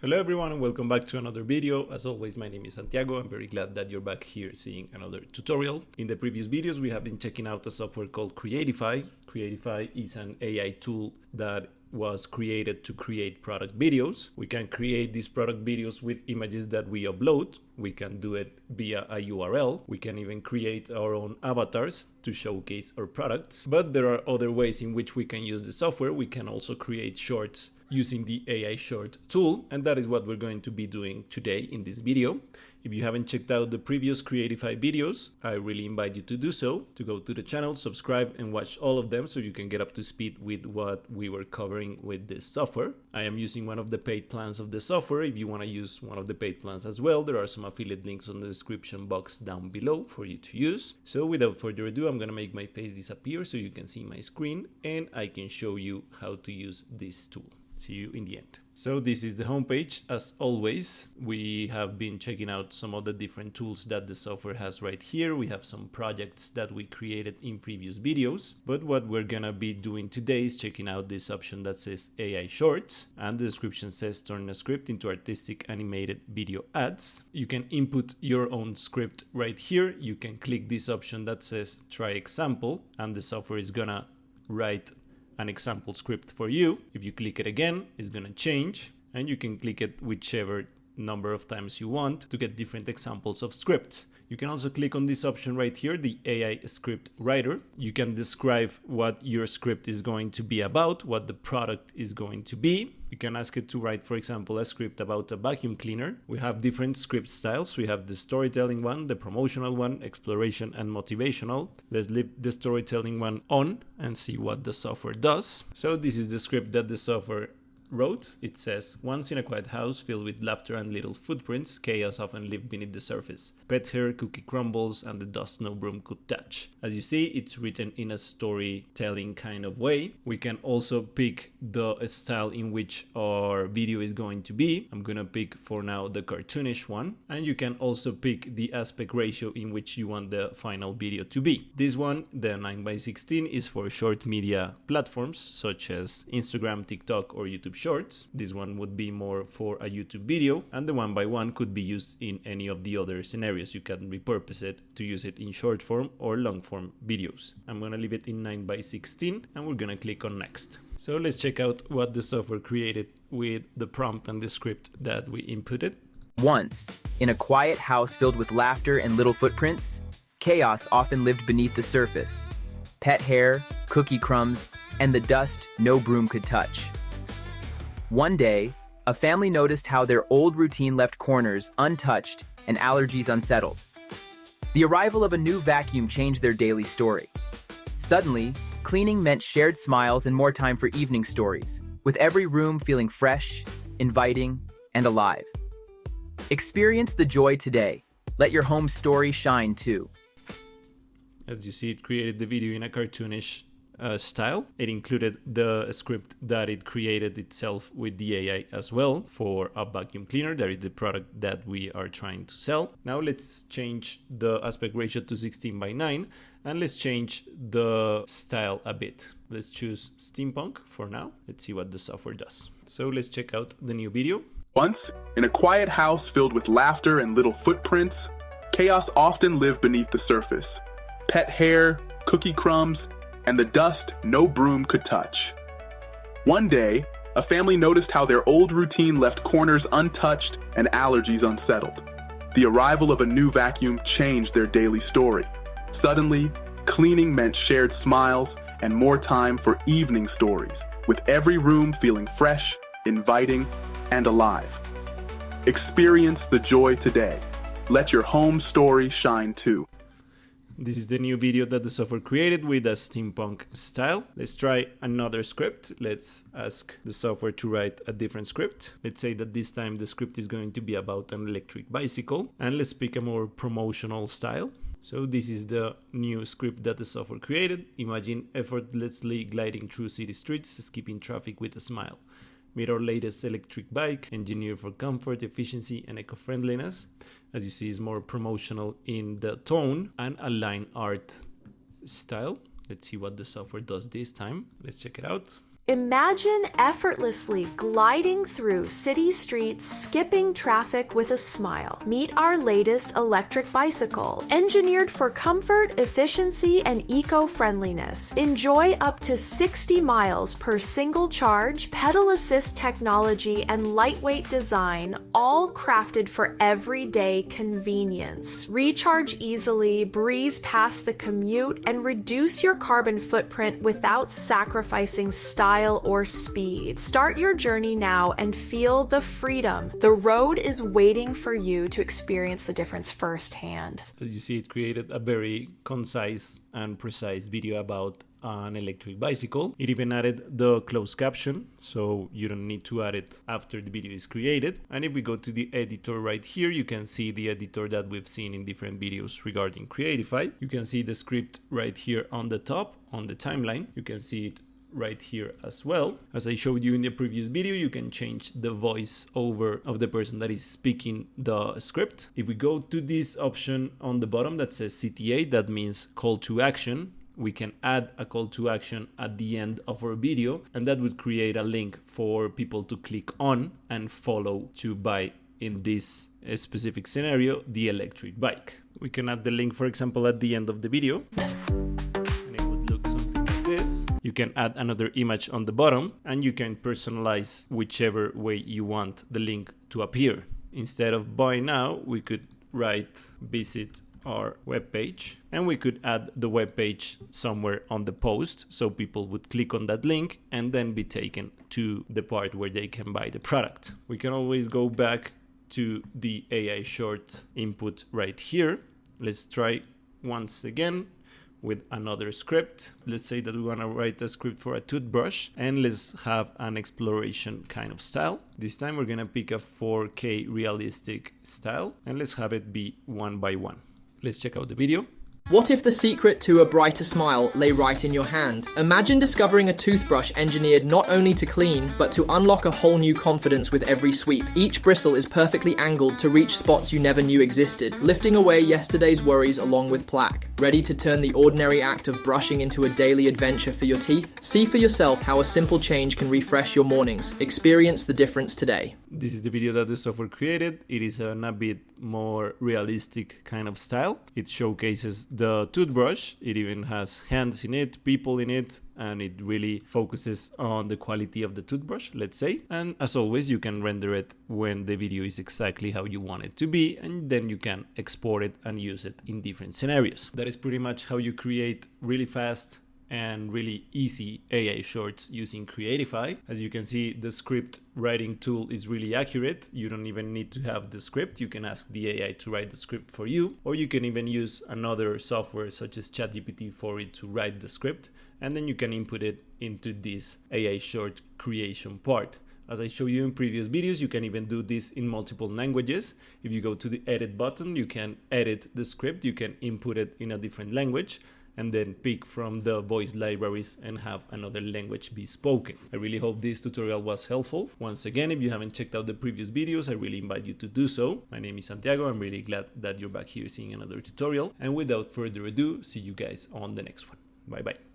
Hello everyone and welcome back to another video. As always, my name is Santiago. I'm very glad that you're back here seeing another tutorial. In the previous videos, we have been checking out a software called Creatify. Creatify is an AI tool that was created to create product videos. We can create these product videos with images that we upload. We can do it via a URL. We can even create our own avatars to showcase our products. But there are other ways in which we can use the software. We can also create shorts using the AI short tool, and that is what we're going to be doing today in this video. If you haven't checked out the previous Creatify videos, I really invite you to do so, to go to the channel, subscribe and watch all of them so you can get up to speed with what we were covering with this software. I am using one of the paid plans of the software. If you want to use one of the paid plans as well, there are some affiliate links on the description box down below for you to use. So without further ado, I'm going to make my face disappear so you can see my screen and I can show you how to use this tool. See you in the end. So this is the homepage. As always, we have been checking out some of the different tools that the software has right here. We have some projects that we created in previous videos, but what we're gonna be doing today is checking out this option that says AI Shorts, and the description says turn a script into artistic animated video ads. You can input your own script right here. You can click this option that says try example, and the software is gonna write an example script for you. If you click it again, it's gonna change, and you can click it whichever number of times you want to get different examples of scripts. You can also click on this option right here, the AI script writer. You can describe what your script is going to be about, what the product is going to be. You can ask it to write, for example, a script about a vacuum cleaner. We have different script styles. We have the storytelling one, the promotional one, exploration and motivational. Let's leave the storytelling one on and see what the software does. So this is the script that the software wrote. It says, once in a quiet house filled with laughter and little footprints, chaos often lived beneath the surface. Pet hair, cookie crumbles, and the dust no broom could touch. As you see, it's written in a storytelling kind of way. We can also pick the style in which our video is going to be. I'm gonna pick for now the cartoonish one, and you can also pick the aspect ratio in which you want the final video to be. This one, the 9:16, is for short media platforms such as Instagram, TikTok, or YouTube Shorts. This one would be more for a YouTube video, and the 1:1 could be used in any of the other scenarios. You can repurpose it to use it in short form or long form videos. I'm gonna leave it in 9:16 and we're gonna click on next. So let's check out what the software created with the prompt and the script that we inputted. Once, in a quiet house filled with laughter and little footprints, chaos often lived beneath the surface. Pet hair, cookie crumbs, and the dust no broom could touch. One day, a family noticed how their old routine left corners untouched and allergies unsettled. The arrival of a new vacuum changed their daily story. Suddenly, cleaning meant shared smiles and more time for evening stories, with every room feeling fresh, inviting, and alive. Experience the joy today. Let your home story shine too. As you see, it created the video in a cartoonish style. It included the script that it created itself with the AI as well for a vacuum cleaner. That is the product that we are trying to sell. Now let's change the aspect ratio to 16:9 and let's change the style a bit. Let's choose Steampunk for now. Let's see what the software does. So let's check out the new video. Once, in a quiet house filled with laughter and little footprints, chaos often lived beneath the surface. Pet hair, cookie crumbs, and the dust no broom could touch. One day, a family noticed how their old routine left corners untouched and allergies unsettled. The arrival of a new vacuum changed their daily story. Suddenly, cleaning meant shared smiles and more time for evening stories, with every room feeling fresh, inviting, and alive. Experience the joy today. Let your home story shine too. This is the new video that the software created with a steampunk style. Let's try another script. Let's ask the software to write a different script. Let's say that this time the script is going to be about an electric bicycle. And let's pick a more promotional style. So this is the new script that the software created. Imagine effortlessly gliding through city streets, skipping traffic with a smile. Meet our latest electric bike, engineered for comfort, efficiency, and eco-friendliness. As you see, it's more promotional in the tone and a line art style. Let's see what the software does this time. Let's check it out. Imagine effortlessly gliding through city streets, skipping traffic with a smile. Meet our latest electric bicycle, engineered for comfort, efficiency, and eco-friendliness. Enjoy up to 60 miles per single charge, pedal assist technology, and lightweight design, all crafted for everyday convenience. Recharge easily, breeze past the commute, and reduce your carbon footprint without sacrificing style or speed. Start your journey now and feel the freedom. The road is waiting for you to experience the difference firsthand. As you see, it created a very concise and precise video about an electric bicycle. It even added the closed caption, so you don't need to add it after the video is created. And if we go to the editor right here, you can see the editor that we've seen in different videos regarding Creatify. You can see the script right here on the top, on the timeline. You can see it right here as well. As I showed you in the previous video, you can change the voice over of the person that is speaking the script. If we go to this option on the bottom that says CTA, that means call to action, we can add a call to action at the end of our video, and that would create a link for people to click on and follow to buy, in this specific scenario, the electric bike. We can add the link, for example, at the end of the video. You can add another image on the bottom, and you can personalize whichever way you want the link to appear. Instead of buy now, we could write visit our webpage, and we could add the webpage somewhere on the post so people would click on that link and then be taken to the part where they can buy the product. We can always go back to the AI short input right here. Let's try once again with another script. Let's say that we want to write a script for a toothbrush, and let's have an exploration kind of style. This time we're gonna pick a 4K realistic style, and let's have it be 1 by 1. Let's check out the video. What if the secret to a brighter smile lay right in your hand? Imagine discovering a toothbrush engineered not only to clean, but to unlock a whole new confidence with every sweep. Each bristle is perfectly angled to reach spots you never knew existed, lifting away yesterday's worries along with plaque. Ready to turn the ordinary act of brushing into a daily adventure for your teeth? See for yourself how a simple change can refresh your mornings. Experience the difference today. This is the video that the software created. It is a bit more realistic kind of style. It showcases the toothbrush. It even has hands in it, people in it, and it really focuses on the quality of the toothbrush, let's say. And as always, you can render it when the video is exactly how you want it to be, and then you can export it and use it in different scenarios. That is pretty much how you create really fast and really easy AI shorts using Creatify. As you can see, the script writing tool is really accurate. You don't even need to have the script. You can ask the AI to write the script for you, or you can even use another software such as ChatGPT for it to write the script, and then you can input it into this AI short creation part. As I showed you in previous videos, you can even do this in multiple languages. If you go to the edit button, you can edit the script, you can input it in a different language, and then pick from the voice libraries and have another language be spoken. I really hope this tutorial was helpful. Once again, if you haven't checked out the previous videos, I really invite you to do so. My name is Santiago. I'm really glad that you're back here seeing another tutorial. And without further ado, see you guys on the next one. Bye bye.